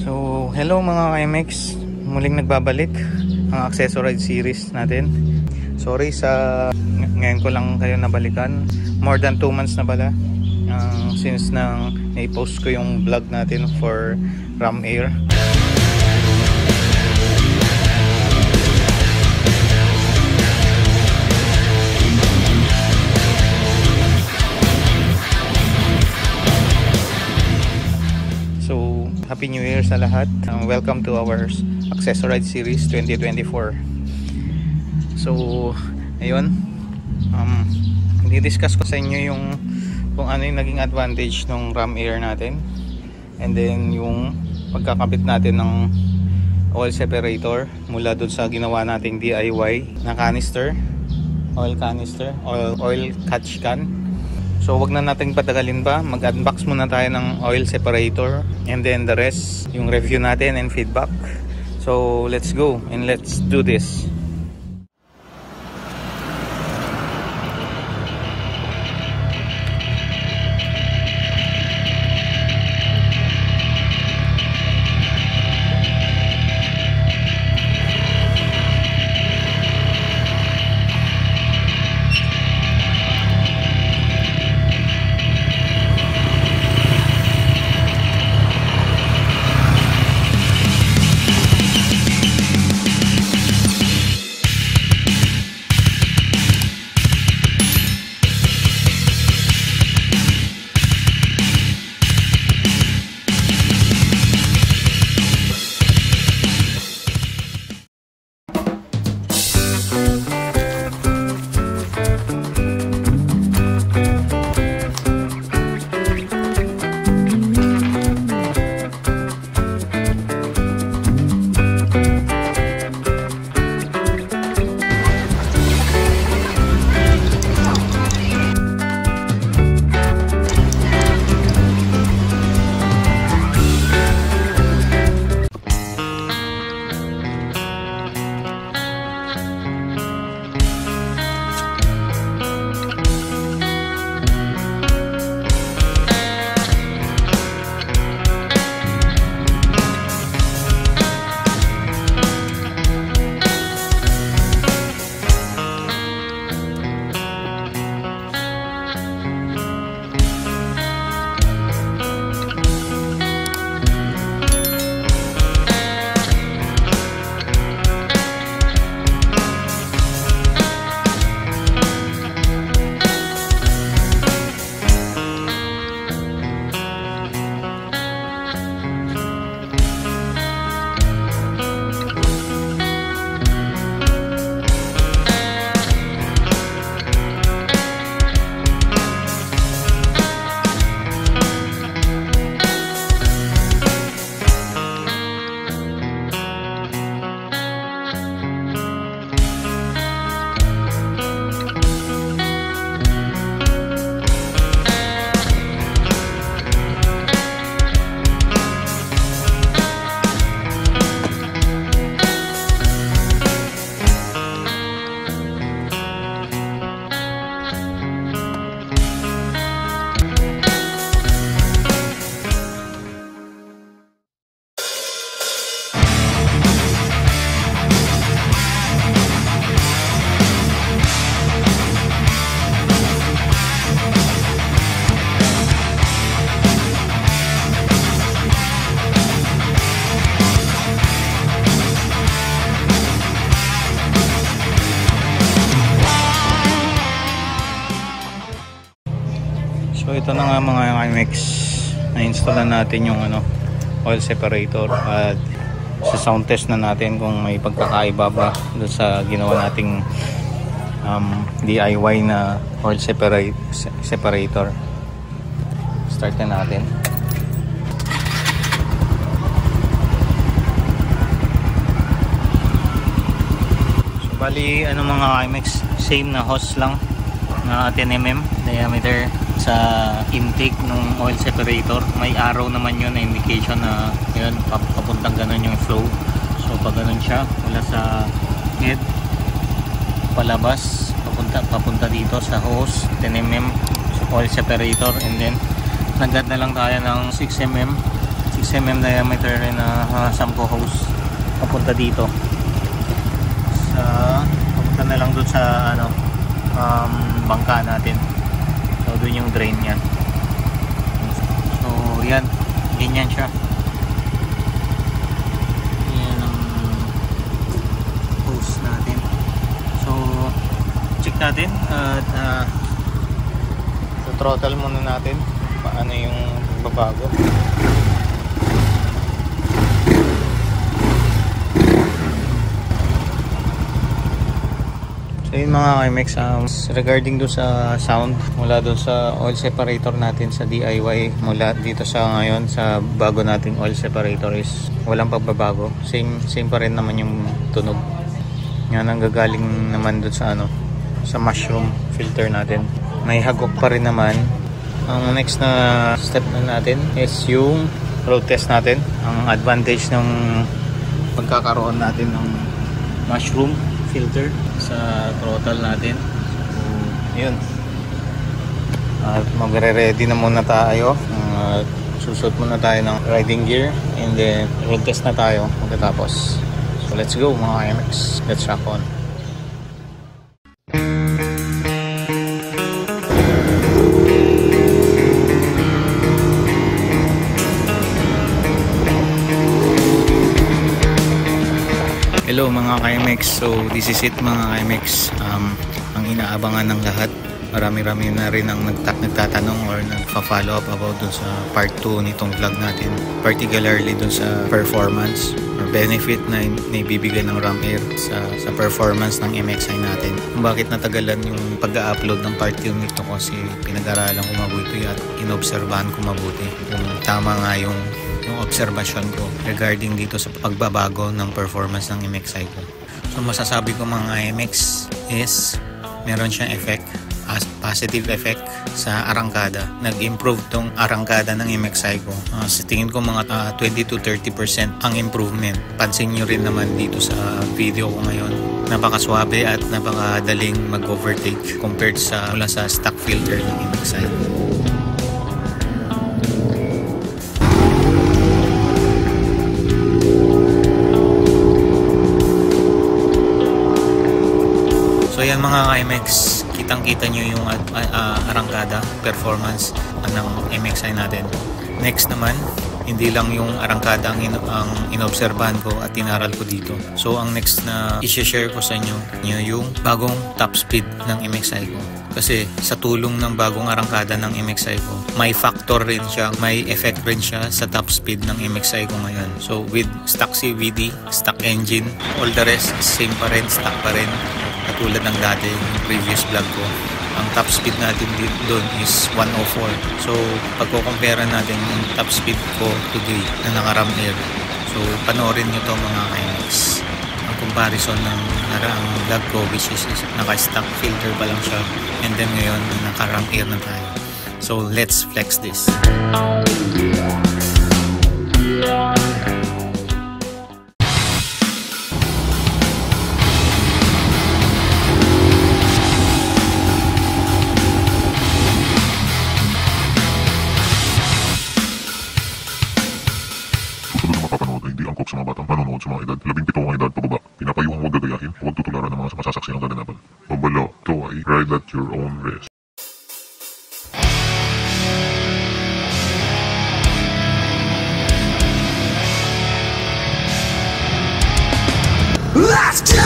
So, hello mga KMX, muling nagbabalik ang Accessoride series natin. Sorry sa ngayon ko lang kayo nabalikan. More than 2 months na pala since nang na-post ko yung vlog natin for Ram Air. So, Happy New Year sa lahat. Welcome to our Accessoride series 2024. So, ayun. I-discuss ko sa inyo yung kung ano yung naging advantage ng Ram Air natin. And then yung pagkakabit natin ng oil separator mula dun sa ginawa nating DIY na canister, oil canister, oil catch can. So wag na nating patagalin pa, mag-unbox muna tayo ng oil separator and then the rest, yung review natin and feedback. So let's go and let's do this. So ito na nga mga IMAX, na-install na natin yung oil separator at sa sound test na natin kung may pagkakaiba ba doon sa ginawa nating DIY na oil separator. Start na natin. So bali mga IMAX, same na hose lang na 10mm diameter sa intake ng oil separator. May arrow naman yun na indication na yun, papuntang ganun yung flow. So pag ganun siya, mula sa head palabas, papunta dito sa hose 10mm oil separator, and then nagad na lang tayo ng 6mm 6mm diameter rin na sampo hose papunta dito sa papunta na lang doon sa ano bangka natin. So doon yung drain niya. So yan, ganyan siya. Yan ang hose natin. So check natin at so, throttle muna natin paano yung babago. So yun mga KMX, regarding do sa sound mula doon sa oil separator natin sa DIY mula dito sa ngayon sa bago nating oil separator is walang pagbabago, same pa rin naman yung tunog. Yan ang gagaling naman doon sa ano, sa mushroom filter natin. May hagok pa rin naman. Ang next na step na natin is yung road test natin. Ang advantage ng pagkakaroon natin ng mushroom filter sa throttle natin. So, yun. At magre-ready na muna tayo. Susot muna tayo ng riding gear and then road test na tayo pagkatapos. So let's go mga KMX. Let's rock on. Hello mga KMX, so this is it mga KMX. Ang inaabangan ng lahat, marami-rami na rin ang nagtatanong or nagpa-follow up about dun sa part 2 nitong vlog natin, particularly dun sa performance or benefit na naibibigay ng Ram Air sa performance ng MXi natin. Kung bakit natagalan yung pag-upload ng part 2 nito kasi pinag-aralan ko mabuti at inobserbahan ko mabuti kung tama nga yung obserbasyon ko regarding dito sa pagbabago ng performance ng MXi ko. So masasabi ko mga MX is meron siyang effect, positive effect sa arangkada. Nag-improve tong arangkada ng MXi ko. Sa tingin ko mga 20 to 30% ang improvement. Pansin nyo rin naman dito sa video ko ngayon. Napakaswabe at napakadaling mag-overtake compared sa mula sa stock filter ng MXi. So yan mga KMX, kitang-kita nyo yung arangkada performance ng MXi natin. Next naman, hindi lang yung arangkada ang inobserbahan ko at tinaral ko dito. So ang next na i-share ko sa inyo yung bagong top speed ng MXi ko. Kasi sa tulong ng bagong arangkada ng MXi ko, may factor rin siya, may effect rin siya sa top speed ng MXi ko ngayon. So with stock CVT, stock engine, all the rest same pa rin, stock pa rin. Katulad ng dati, yung previous vlog ko, ang top speed natin doon is 104. So pagko-compare natin yung top speed ko today na naka-Ram Air, so panoorin nyo to mga KMX. Ang comparison ng naraang vlog ko, which is naka-stock filter pa lang siya, and then ngayon naka-Ram Air na tayo. So let's flex this. Sa mga batang manonood sa mga edad 17 ang edad pababa. Pinapayuhang huwag gagayahin, huwag tutularan ng mga masasaksiang kaganapan. Pabala, ito ay ride at your own risk. Let's go!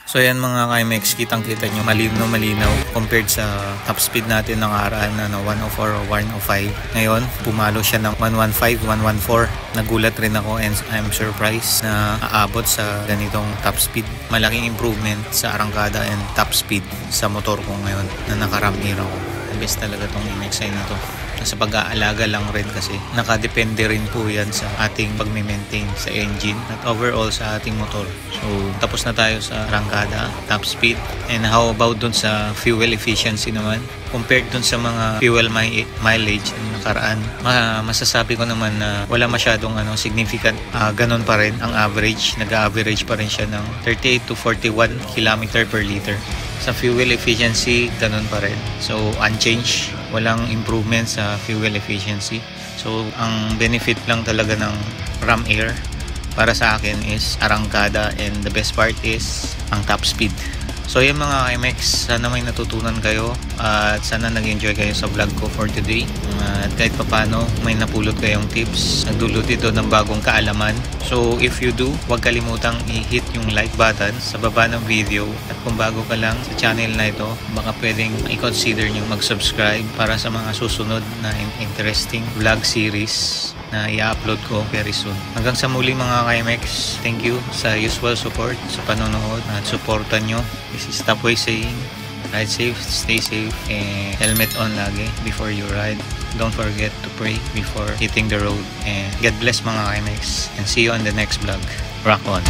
So yan mga KMX, kitang-kita nyo malinaw compared sa top speed natin ng nakaraan na 104 o 105. Ngayon, pumalo siya ng 115, 114. Nagulat rin ako and I'm surprised na aabot sa ganitong top speed. Malaking improvement sa arangkada and top speed sa motor ko ngayon na naka-ram era ko. Best talaga tong MXI na to. Sa pag-aalaga lang rin kasi nakadepende rin po yan sa ating pag-maintain sa engine at overall sa ating motor. So tapos na tayo sa arangkada, top speed, and how about dun sa fuel efficiency naman compared dun sa mga fuel mileage na nakaraan. Masasabi ko naman na wala masyadong significant, ganun pa rin ang average. Nag-average pa rin siya ng 38 to 41 km per liter. Sa fuel efficiency, ganun pa rin. So unchanged, walang improvement sa fuel efficiency. So ang benefit lang talaga ng ram air para sa akin is arangkada, and the best part is ang top speed. So yan mga KMX, sana may natutunan kayo at sana nag-enjoy kayo sa vlog ko for today. At kahit papano may napulot kayong tips, nagdulot ito ng bagong kaalaman. So if you do, huwag kalimutang i-hit yung like button sa baba ng video. At kung bago ka lang sa channel na ito, baka pwedeng i-consider nyo mag-subscribe para sa mga susunod na interesting vlog series na i-upload ko very soon. Hanggang sa muli mga KMX, thank you sa usual support, sa panonood at supportan nyo. This is Tapway saying, ride safe, stay safe, and helmet on lagi before you ride. Don't forget to pray before hitting the road. And God bless mga KMX, and see you on the next vlog. Rock on!